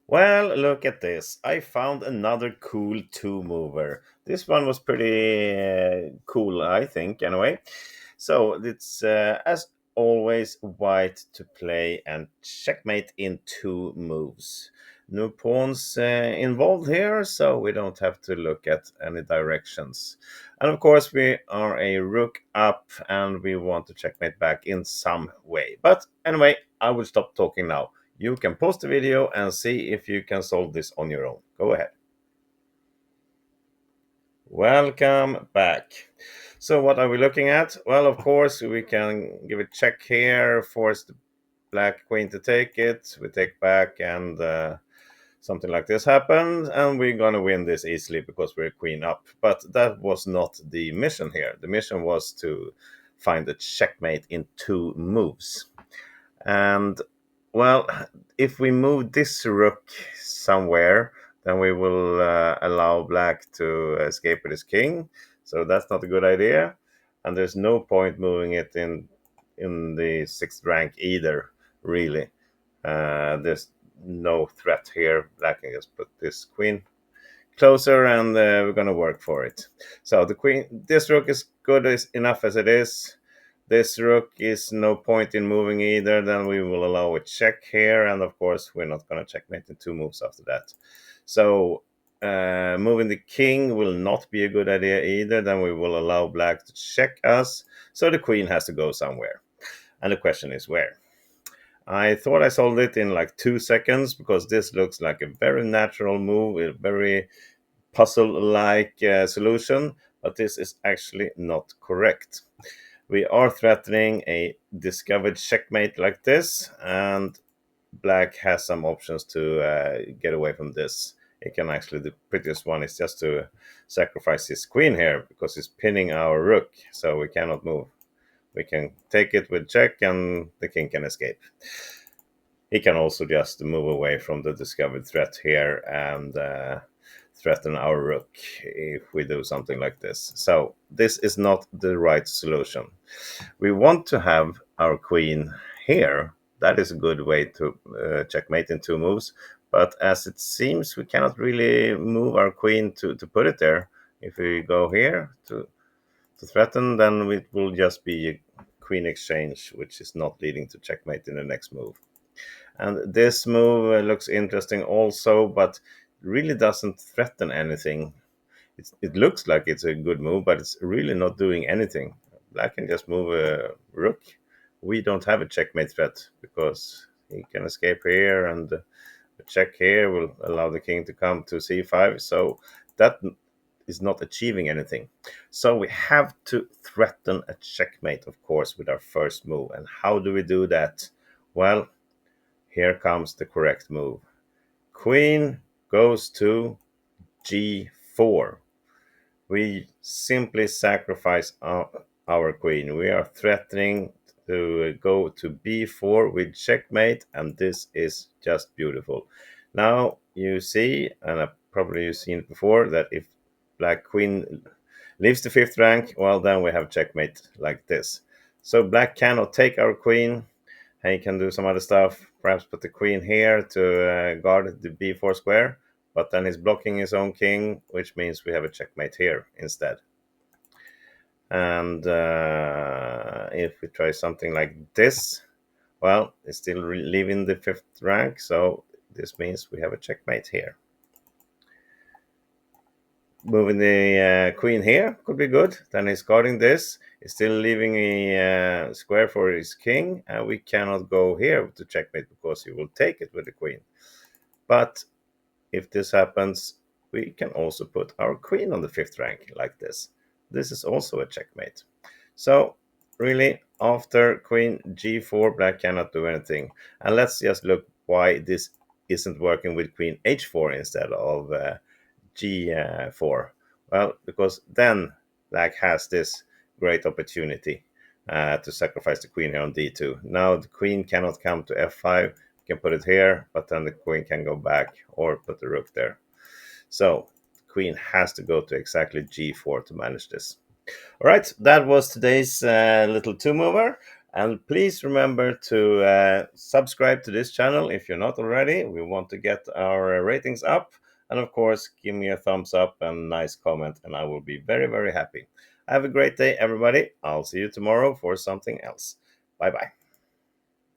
Well, look at this. I found another cool two mover. This one was pretty cool, I think, anyway. So it's, as always, white to play and checkmate in two moves. No pawns involved here, so we don't have to look at any directions. And of course, we are a rook up and we want to checkmate back in some way. But anyway, I will stop talking now. You can pause the video and see if you can solve this on your own. Go ahead. Welcome back. So what are we looking at? Well, of course, we can give a check here, force the black queen to take it. We take back and something like this happens, and we're going to win this easily because we're queen up. But that was not the mission here. The mission was to find a checkmate in two moves. And well, if we move this rook somewhere, then we will allow black to escape with his king. So that's not a good idea. And there's no point moving it in the sixth rank either, really. There's no threat here. Black can just put this queen closer and we're going to work for it. So this rook is good enough as it is. This rook is no point in moving either. Then we will allow a check here, and of course we're not going to checkmate in two moves after that. So moving the king will not be a good idea either. Then we will allow black to check us. So the queen has to go somewhere, and the question is where. I thought I solved it in like 2 seconds because this looks like a very natural move, a very puzzle-like solution, but this is actually not correct. We are threatening a discovered checkmate like this, and black has some options to get away from this. It can actually, the prettiest one is just to sacrifice his queen here because he's pinning our rook, so we cannot move. We can take it with check and the king can escape. He can also just move away from the discovered threat here and threaten our rook if we do something like this. So this is not the right solution. We want to have our queen here. That is a good way to checkmate in two moves. But as it seems, we cannot really move our queen to put it there. If we go here to threaten, then it will just be a queen exchange, which is not leading to checkmate in the next move. And this move looks interesting also, but really doesn't threaten anything. It looks like it's a good move, but it's really not doing anything. Black can just move a rook. We don't have a checkmate threat because he can escape here, and a check here will allow the king to come to c5. So that is not achieving anything. So we have to threaten a checkmate, of course, with our first move. And how do we do that? Well, here comes the correct move. Queen goes to g4. We simply sacrifice our queen. We are threatening to go to b4 with checkmate, and this is just beautiful. Now you see, and probably you've seen it before, that if black queen leaves the fifth rank, well, then we have checkmate like this. So black cannot take our queen. He can do some other stuff, perhaps put the queen here to guard the b4 square, but then he's blocking his own king, which means we have a checkmate here instead. And if we try something like this, well, it's still leaving the fifth rank, so this means we have a checkmate here. Moving the queen here could be good. Then he's guarding this. He's still leaving a square for his king, and we cannot go here to checkmate because he will take it with the queen. But if this happens, we can also put our queen on the fifth rank like this. This is also a checkmate. So really, after queen g4, black cannot do anything. And let's just look why this isn't working with queen h4 instead of g4. Well, because then black has this great opportunity to sacrifice the queen here on d2. Now the queen cannot come to f5. We can put it here, but then the queen can go back or put the rook there. So the queen has to go to exactly g4 to manage this. All right, that was today's little two-mover. And please remember to subscribe to this channel if you're not already. We want to get our ratings up. And of course, give me a thumbs up and nice comment, and I will be very, very happy. Have a great day, everybody. I'll see you tomorrow for something else. Bye bye.